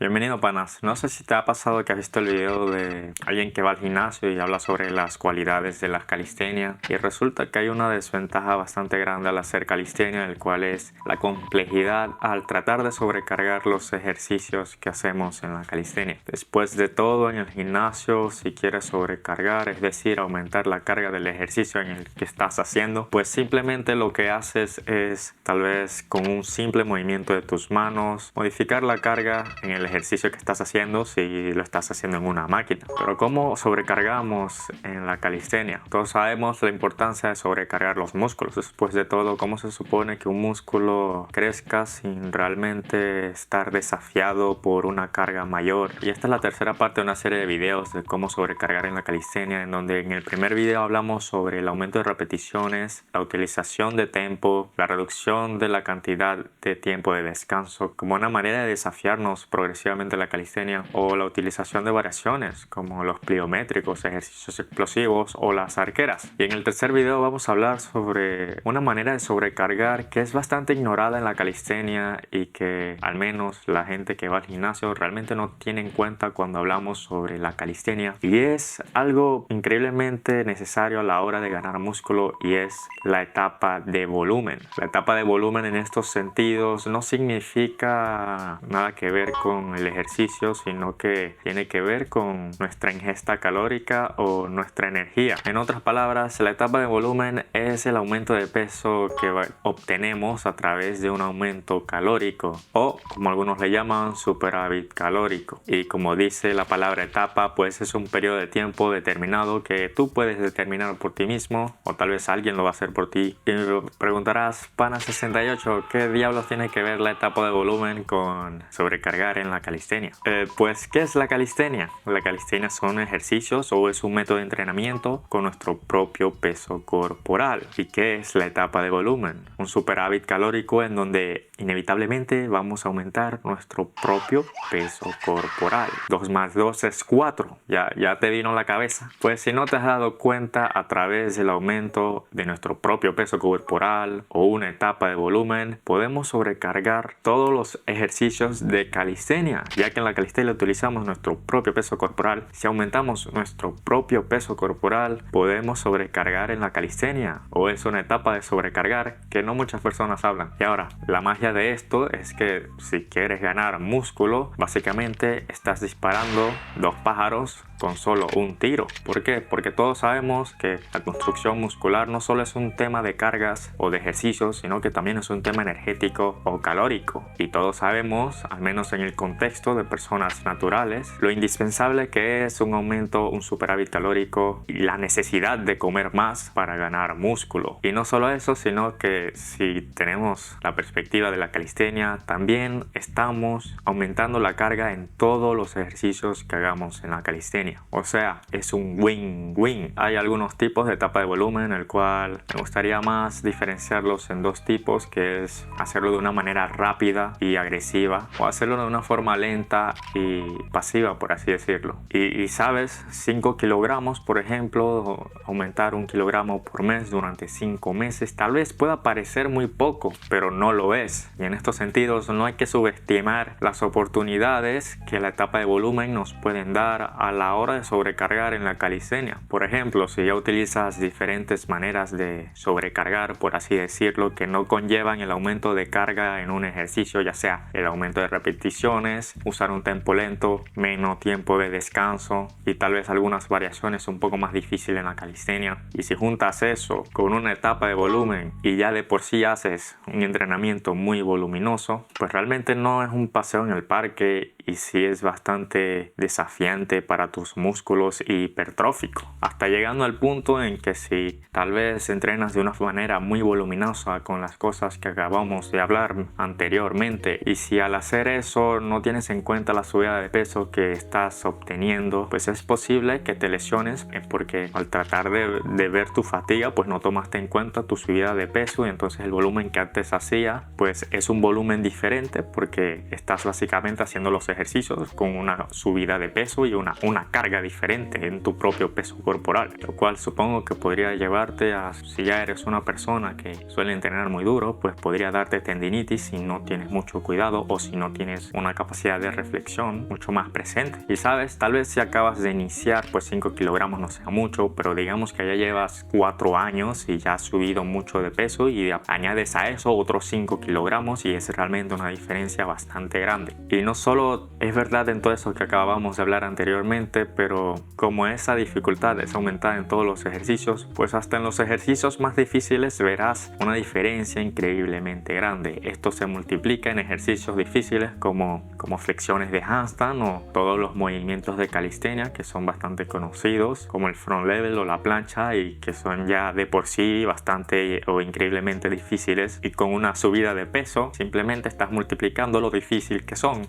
Bienvenido, panas. No sé si te ha pasado que has visto el video de alguien que va al gimnasio y habla sobre las cualidades de la calistenia, y resulta que hay una desventaja bastante grande al hacer calistenia, el cual es la complejidad al tratar de sobrecargar los ejercicios que hacemos en la calistenia. Después de todo, en el gimnasio, si quieres sobrecargar, es decir, aumentar la carga del ejercicio en el que estás haciendo, pues simplemente lo que haces es, tal vez con un simple movimiento de tus manos, modificar la carga en el ejercicio que estás haciendo si lo estás haciendo en una máquina. Pero ¿cómo sobrecargamos en la calistenia? Todos sabemos la importancia de sobrecargar los músculos. Después de todo, ¿cómo se supone que un músculo crezca sin realmente estar desafiado por una carga mayor? Y esta es la tercera parte de una serie de videos de cómo sobrecargar en la calistenia, en donde en el primer video hablamos sobre el aumento de repeticiones, la utilización de tempo, la reducción de la cantidad de tiempo de descanso como una manera de desafiarnos progresivamente la calistenia, o la utilización de variaciones como los pliométricos, ejercicios explosivos o las arqueras. Y en el tercer video vamos a hablar sobre una manera de sobrecargar que es bastante ignorada en la calistenia y que al menos la gente que va al gimnasio realmente no tiene en cuenta cuando hablamos sobre la calistenia, y es algo increíblemente necesario a la hora de ganar músculo, y es la etapa de volumen. La etapa de volumen en estos sentidos no significa nada que ver con el ejercicio, sino que tiene que ver con nuestra ingesta calórica o nuestra energía. En otras palabras, la etapa de volumen es el aumento de peso que obtenemos a través de un aumento calórico, o como algunos le llaman, superávit calórico. Y como dice la palabra etapa, pues es un periodo de tiempo determinado que tú puedes determinar por ti mismo, o tal vez alguien lo va a hacer por ti. Y me preguntarás, Pana68, ¿qué diablos tiene que ver la etapa de volumen con sobrecargar en la calistenia? Pues, ¿qué es la calistenia? La calistenia son ejercicios o es un método de entrenamiento con nuestro propio peso corporal. ¿Y qué es la etapa de volumen? Un superávit calórico en donde inevitablemente vamos a aumentar nuestro propio peso corporal. 2 más 2 es 4. Ya te vino la cabeza. Pues si no te has dado cuenta, a través del aumento de nuestro propio peso corporal o una etapa de volumen, podemos sobrecargar todos los ejercicios de calistenia, ya que en la calistenia utilizamos nuestro propio peso corporal. Si aumentamos nuestro propio peso corporal, podemos sobrecargar en la calistenia, o es una etapa de sobrecargar que no muchas personas hablan. Y ahora, la magia de esto es que si quieres ganar músculo, básicamente estás disparando dos pájaros con solo un tiro. ¿Por qué? Porque todos sabemos que la construcción muscular no solo es un tema de cargas o de ejercicios, sino que también es un tema energético o calórico. Y todos sabemos, al menos en el contexto de personas naturales, lo indispensable que es un aumento, un superávit calórico, y la necesidad de comer más para ganar músculo. Y no solo eso, sino que si tenemos la perspectiva de la calistenia, también estamos aumentando la carga en todos los ejercicios que hagamos en la calistenia. O sea, es un win-win. Hay algunos tipos de etapa de volumen, el cual me gustaría más diferenciarlos en dos tipos, que es hacerlo de una manera rápida y agresiva, o hacerlo de una forma lenta y pasiva, por así decirlo. Y sabes, 5 kilogramos, por ejemplo, aumentar 1 kilogramo por mes durante 5 meses, tal vez pueda parecer muy poco, pero no lo es. Y en estos sentidos no hay que subestimar las oportunidades que la etapa de volumen nos pueden dar a la hora de sobrecargar en la calistenia. Por ejemplo, si ya utilizas diferentes maneras de sobrecargar, por así decirlo, que no conllevan el aumento de carga en un ejercicio, ya sea el aumento de repeticiones, usar un tempo lento, menos tiempo de descanso y tal vez algunas variaciones un poco más difíciles en la calistenia, y si juntas eso con una etapa de volumen y ya de por sí haces un entrenamiento muy voluminoso, pues realmente no es un paseo en el parque, y sí es bastante desafiante para tus músculos y hipertrófico, hasta llegando al punto en que si tal vez entrenas de una manera muy voluminosa con las cosas que acabamos de hablar anteriormente, y si al hacer eso no tienes en cuenta la subida de peso que estás obteniendo, pues es posible que te lesiones, porque al tratar de ver tu fatiga, pues no tomaste en cuenta tu subida de peso, y entonces el volumen que antes hacía pues es un volumen diferente, porque estás básicamente haciendo los ejercicios con una subida de peso y una carga carga diferente en tu propio peso corporal, lo cual supongo que podría llevarte a, si ya eres una persona que suele entrenar muy duro, pues podría darte tendinitis si no tienes mucho cuidado o si no tienes una capacidad de reflexión mucho más presente. Y sabes, tal vez si acabas de iniciar, pues 5 kilogramos no sea mucho, pero digamos que ya llevas 4 años y ya has subido mucho de peso y añades a eso otros 5 kilogramos y es realmente una diferencia bastante grande. Y no solo es verdad en todo eso que acabamos de hablar anteriormente, pero como esa dificultad es aumentada en todos los ejercicios, pues hasta en los ejercicios más difíciles verás una diferencia increíblemente grande. Esto se multiplica en ejercicios difíciles como flexiones de handstand o todos los movimientos de calistenia que son bastante conocidos, como el front level o la plancha, y que son ya de por sí bastante o increíblemente difíciles, y con una subida de peso simplemente estás multiplicando lo difícil que son.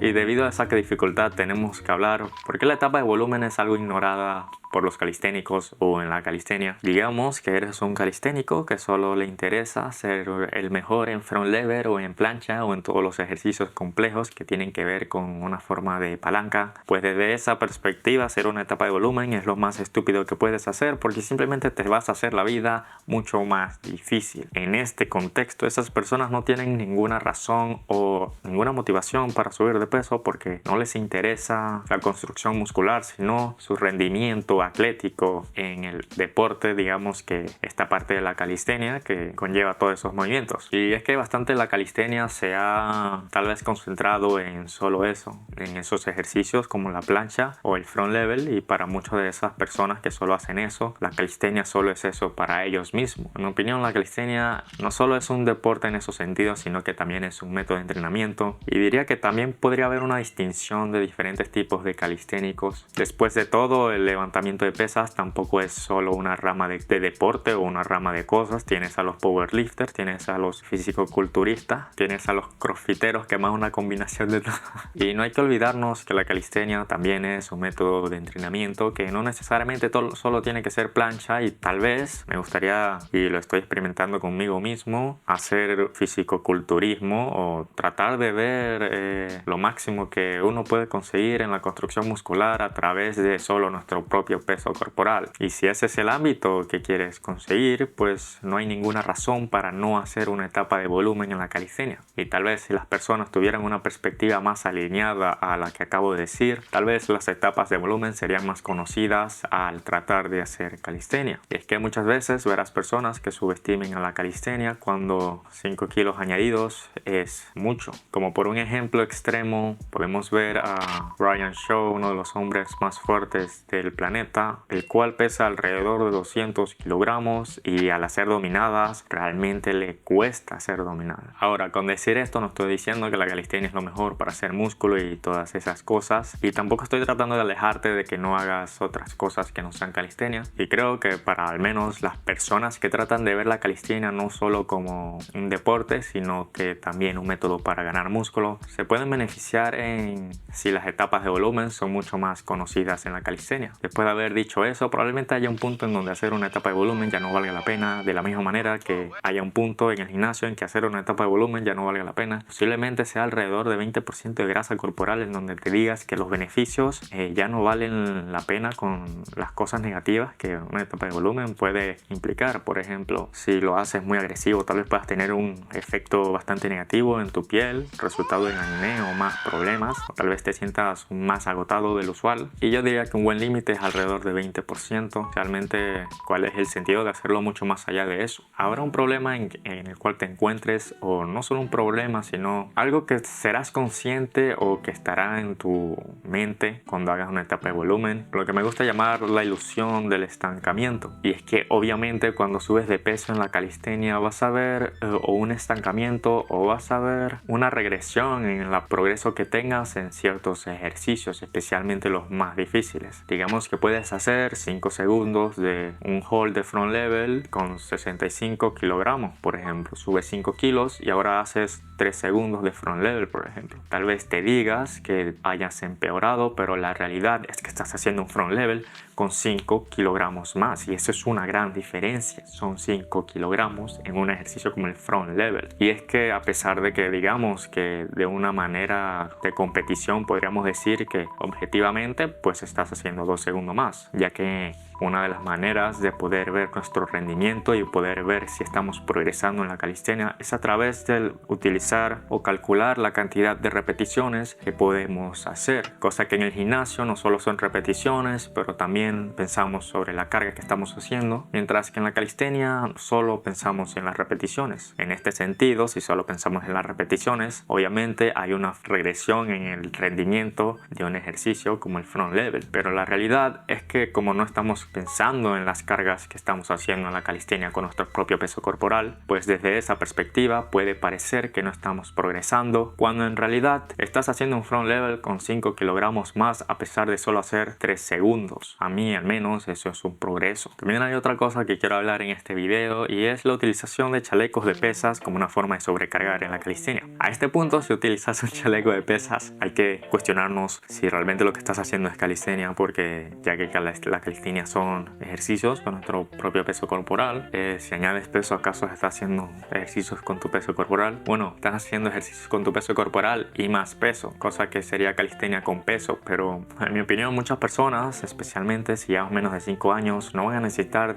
Y debido a esa dificultad tenemos que hablar porque la etapa de volumen es algo ignorada por los calisténicos o en la calistenia. Digamos que eres un calisténico que solo le interesa ser el mejor en front lever o en plancha o en todos los ejercicios complejos que tienen que ver con una forma de palanca. Pues desde esa perspectiva hacer una etapa de volumen es lo más estúpido que puedes hacer, porque simplemente te vas a hacer la vida mucho más difícil. En este contexto esas personas no tienen ninguna razón o ninguna motivación para subir de peso porque no les interesa la construcción muscular, sino su rendimiento atlético en el deporte, digamos que esta parte de la calistenia que conlleva todos esos movimientos. Y es que bastante la calistenia se ha tal vez concentrado en solo eso, en esos ejercicios como la plancha o el front level, y para muchas de esas personas que solo hacen eso, la calistenia solo es eso para ellos mismos. En mi opinión, la calistenia no solo es un deporte en esos sentidos, sino que también es un método de entrenamiento, y diría que también podría haber una distinción de diferentes tipos de calisténicos. Después de todo, el levantamiento de pesas tampoco es solo una rama de deporte o una rama de cosas. Tienes a los powerlifters, tienes a los fisicoculturistas, tienes a los crossfiteros, que más una combinación de todo. Y no hay que olvidarnos que la calistenia también es un método de entrenamiento que no necesariamente solo tiene que ser plancha, y tal vez me gustaría, y lo estoy experimentando conmigo mismo, hacer fisicoculturismo o tratar de ver lo máximo que uno puede conseguir en la construcción muscular a través de solo nuestro propio peso corporal. Y si ese es el ámbito que quieres conseguir, pues no hay ninguna razón para no hacer una etapa de volumen en la calistenia. Y tal vez si las personas tuvieran una perspectiva más alineada a la que acabo de decir, tal vez las etapas de volumen serían más conocidas al tratar de hacer calistenia. Y es que muchas veces verás personas que subestimen a la calistenia cuando 5 kilos añadidos es mucho. Como por un ejemplo extremo, podemos ver a Ryan Shaw, uno de los hombres más fuertes del planeta, el cual pesa alrededor de 200 kilogramos y al hacer dominadas realmente le cuesta hacer dominadas. Ahora, con decir esto no estoy diciendo que la calistenia es lo mejor para hacer músculo y todas esas cosas, y tampoco estoy tratando de alejarte de que no hagas otras cosas que no sean calistenia, y creo que para al menos las personas que tratan de ver la calistenia no solo como un deporte, sino que también un método para ganar músculo, se pueden beneficiar en si las etapas de volumen son mucho más conocidas en la calistenia. Después de haber dicho eso, probablemente haya un punto en donde hacer una etapa de volumen ya no valga la pena, de la misma manera que haya un punto en el gimnasio en que hacer una etapa de volumen ya no valga la pena. Posiblemente sea alrededor de 20% de grasa corporal en donde te digas que los beneficios ya no valen la pena con las cosas negativas que una etapa de volumen puede implicar. Por ejemplo, si lo haces muy agresivo, tal vez puedas tener un efecto bastante negativo en tu piel, resultado en acné o más problemas, o tal vez te sientas más agotado del usual. Y yo diría que un buen límite es alrededor de 20%. Realmente, ¿cuál es el sentido de hacerlo mucho más allá de eso? Habrá un problema en el cual te encuentres, o no solo un problema, sino algo que serás consciente o que estará en tu mente cuando hagas una etapa de volumen, lo que me gusta llamar la ilusión del estancamiento. Y es que obviamente cuando subes de peso en la calistenia vas a ver o un estancamiento o vas a ver una regresión en el progreso que tengas en ciertos ejercicios, especialmente los más difíciles. Digamos que puedes puedes hacer 5 segundos de un hold de front level con 65 kilogramos, por ejemplo. Subes 5 kilos y ahora haces 3 segundos de front level, por ejemplo. Tal vez te digas que hayas empeorado, pero la realidad es que estás haciendo un front level con 5 kilogramos más, y eso es una gran diferencia. Son 5 kilogramos en un ejercicio como el front level. Y es que a pesar de que digamos que de una manera de competición podríamos decir que objetivamente pues estás haciendo 2 segundos más, ya que una de las maneras de poder ver nuestro rendimiento y poder ver si estamos progresando en la calistenia es a través de utilizar o calcular la cantidad de repeticiones que podemos hacer, cosa que en el gimnasio no solo son repeticiones, pero también pensamos sobre la carga que estamos haciendo, mientras que en la calistenia solo pensamos en las repeticiones. En este sentido, si solo pensamos en las repeticiones, obviamente hay una regresión en el rendimiento de un ejercicio como el front level, pero la realidad es que como no estamos pensando en las cargas que estamos haciendo en la calistenia con nuestro propio peso corporal, pues desde esa perspectiva puede parecer que no estamos progresando, cuando en realidad estás haciendo un front level con 5 kilogramos más a pesar de solo hacer 3 segundos. A mí al menos eso es un progreso. También hay otra cosa que quiero hablar en este video, y es la utilización de chalecos de pesas como una forma de sobrecargar en la calistenia. A este punto, si utilizas un chaleco de pesas, hay que cuestionarnos si realmente lo que estás haciendo es calistenia, porque ya que la calistenia son ejercicios con nuestro propio peso corporal. Si añades peso, ¿acaso estás haciendo ejercicios con tu peso corporal? Bueno, estás haciendo ejercicios con tu peso corporal y más peso, cosa que sería calistenia con peso, pero en mi opinión muchas personas, especialmente si llevas menos de 5 años, no van a necesitar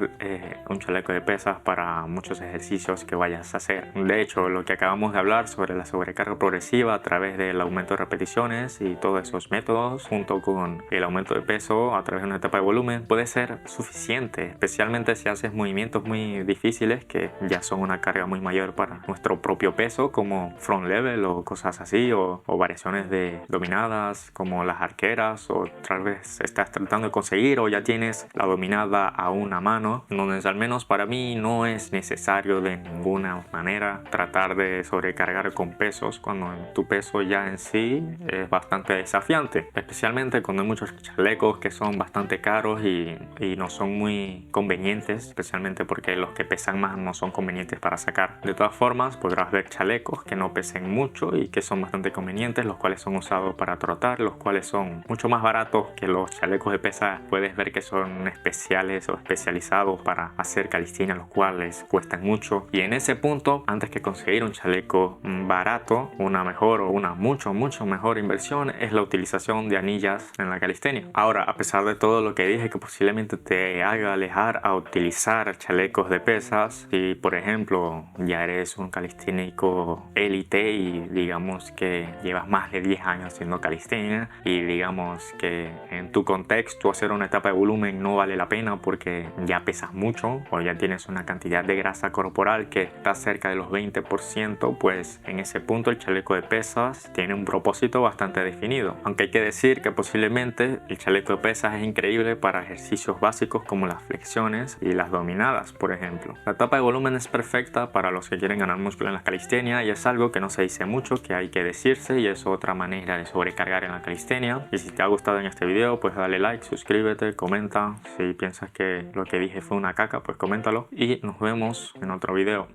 un chaleco de pesas para muchos ejercicios que vayas a hacer. De hecho, lo que acabamos de hablar sobre la sobrecarga progresiva a través del aumento de repeticiones y todos esos métodos, junto con el aumento de peso a través de una etapa de volumen, puede ser suficiente, especialmente si haces movimientos muy difíciles que ya son una carga muy mayor para nuestro propio peso, como front level o cosas así, o variaciones de dominadas como las arqueras, o tal vez estás tratando de conseguir o ya tienes la dominada a una mano, donde al menos para mí no es necesario de ninguna manera tratar de sobrecargar con pesos cuando tu peso ya en sí es bastante desafiante, especialmente cuando hay muchos chalecos que son bastante caros y no son muy convenientes, especialmente porque los que pesan más no son convenientes para sacar. De todas formas, podrás ver chalecos que no pesen mucho y que son bastante convenientes, los cuales son usados para trotar, los cuales son mucho más baratos que los chalecos de pesa. Puedes ver que son especiales o especializados para hacer calistenia, los cuales cuestan mucho, y en ese punto, antes que conseguir un chaleco barato, una mejor o una mucho mejor inversión es la utilización de anillas en la calistenia. Ahora, a pesar de todo lo que dije que posiblemente te haga alejar a utilizar chalecos de pesas, si por ejemplo ya eres un calisténico élite y digamos que llevas más de 10 años haciendo calistenia y digamos que en tu contexto hacer una etapa de volumen no vale la pena porque ya pesas mucho o ya tienes una cantidad de grasa corporal que está cerca de los 20%, pues en ese punto el chaleco de pesas tiene un propósito bastante definido, aunque hay que decir que posiblemente el chaleco de pesas es increíble para ejercicios básicos como las flexiones y las dominadas, por ejemplo. La etapa de volumen es perfecta para los que quieren ganar músculo en la calistenia, y es algo que no se dice mucho, que hay que decirse, y es otra manera de sobrecargar en la calistenia. Y si te ha gustado en este video, pues dale like, suscríbete, comenta. Si piensas que lo que dije fue una caca, pues coméntalo, y nos vemos en otro video.